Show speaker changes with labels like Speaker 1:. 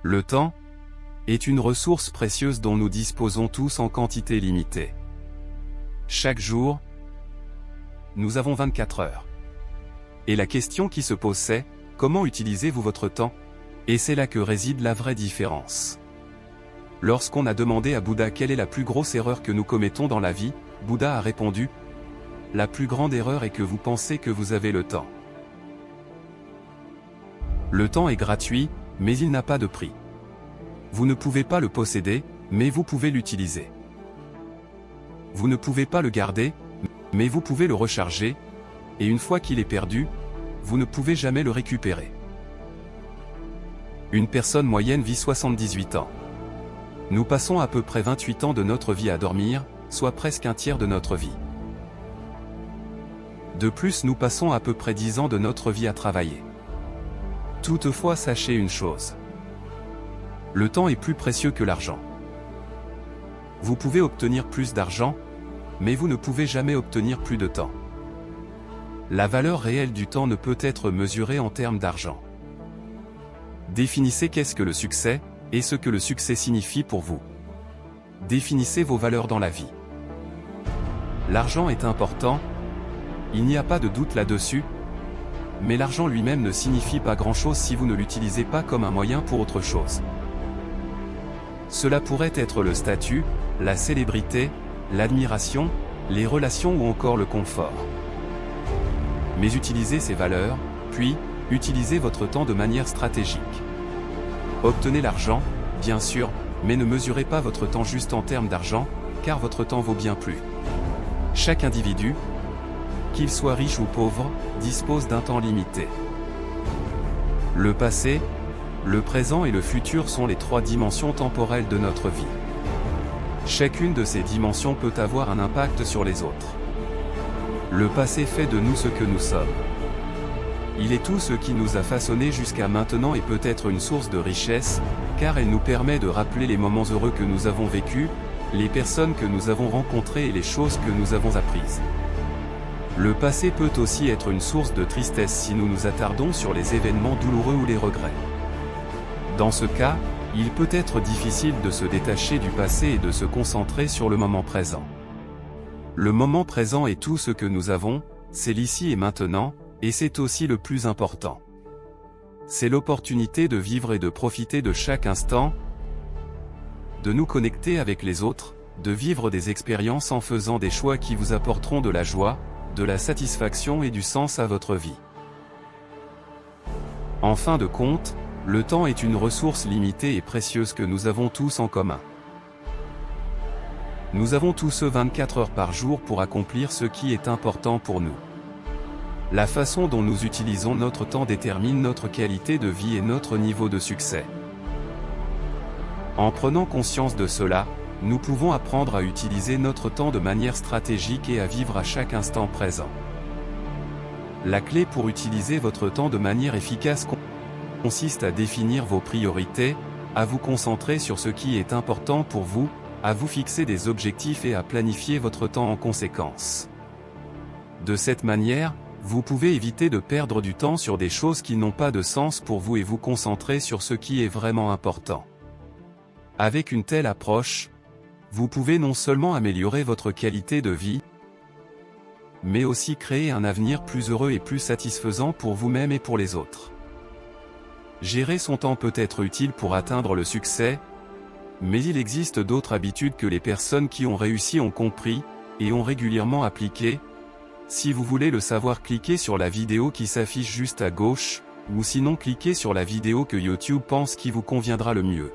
Speaker 1: Le temps est une ressource précieuse dont nous disposons tous en quantité limitée. Chaque jour, nous avons 24 heures. Et la question qui se pose c'est, comment utilisez-vous votre temps? Et c'est là que réside la vraie différence. Lorsqu'on a demandé à Bouddha quelle est la plus grosse erreur que nous commettons dans la vie, Bouddha a répondu, la plus grande erreur est que vous pensez que vous avez le temps. Le temps est gratuit, mais il n'a pas de prix. Vous ne pouvez pas le posséder, mais vous pouvez l'utiliser. Vous ne pouvez pas le garder, mais vous pouvez le recharger, et une fois qu'il est perdu, vous ne pouvez jamais le récupérer. Une personne moyenne vit 78 ans. Nous passons à peu près 28 ans de notre vie à dormir, soit presque un tiers de notre vie. De plus, nous passons à peu près 10 ans de notre vie à travailler. Toutefois, sachez une chose. Le temps est plus précieux que l'argent. Vous pouvez obtenir plus d'argent, mais vous ne pouvez jamais obtenir plus de temps. La valeur réelle du temps ne peut être mesurée en termes d'argent. Définissez qu'est-ce que le succès, et ce que le succès signifie pour vous. Définissez vos valeurs dans la vie. L'argent est important, il n'y a pas de doute là-dessus, mais l'argent lui-même ne signifie pas grand-chose si vous ne l'utilisez pas comme un moyen pour autre chose. Cela pourrait être le statut, la célébrité, l'admiration, les relations ou encore le confort. Mais utilisez ces valeurs, puis, utilisez votre temps de manière stratégique. Obtenez l'argent, bien sûr, mais ne mesurez pas votre temps juste en termes d'argent, car votre temps vaut bien plus. Chaque individu, qu'il soit riche ou pauvre, dispose d'un temps limité. Le passé, le présent et le futur sont les 3 dimensions temporelles de notre vie. Chacune de ces dimensions peut avoir un impact sur les autres. Le passé fait de nous ce que nous sommes. Il est tout ce qui nous a façonnés jusqu'à maintenant et peut être une source de richesse, car elle nous permet de rappeler les moments heureux que nous avons vécus, les personnes que nous avons rencontrées et les choses que nous avons apprises. Le passé peut aussi être une source de tristesse si nous nous attardons sur les événements douloureux ou les regrets. Dans ce cas, il peut être difficile de se détacher du passé et de se concentrer sur le moment présent. Le moment présent est tout ce que nous avons, c'est l'ici et maintenant, et c'est aussi le plus important. C'est l'opportunité de vivre et de profiter de chaque instant, de nous connecter avec les autres, de vivre des expériences en faisant des choix qui vous apporteront de la joie, de la satisfaction et du sens à votre vie. En fin de compte, le temps est une ressource limitée et précieuse que nous avons tous en commun. Nous avons tous 24 heures par jour pour accomplir ce qui est important pour nous. La façon dont nous utilisons notre temps détermine notre qualité de vie et notre niveau de succès. En prenant conscience de cela, nous pouvons apprendre à utiliser notre temps de manière stratégique et à vivre à chaque instant présent. La clé pour utiliser votre temps de manière efficace consiste à définir vos priorités, à vous concentrer sur ce qui est important pour vous, à vous fixer des objectifs et à planifier votre temps en conséquence. De cette manière, vous pouvez éviter de perdre du temps sur des choses qui n'ont pas de sens pour vous et vous concentrer sur ce qui est vraiment important. Avec une telle approche, vous pouvez non seulement améliorer votre qualité de vie, mais aussi créer un avenir plus heureux et plus satisfaisant pour vous-même et pour les autres. Gérer son temps peut être utile pour atteindre le succès, mais il existe d'autres habitudes que les personnes qui ont réussi ont compris, et ont régulièrement appliquées. Si vous voulez le savoir, cliquez sur la vidéo qui s'affiche juste à gauche, ou sinon cliquez sur la vidéo que YouTube pense qui vous conviendra le mieux.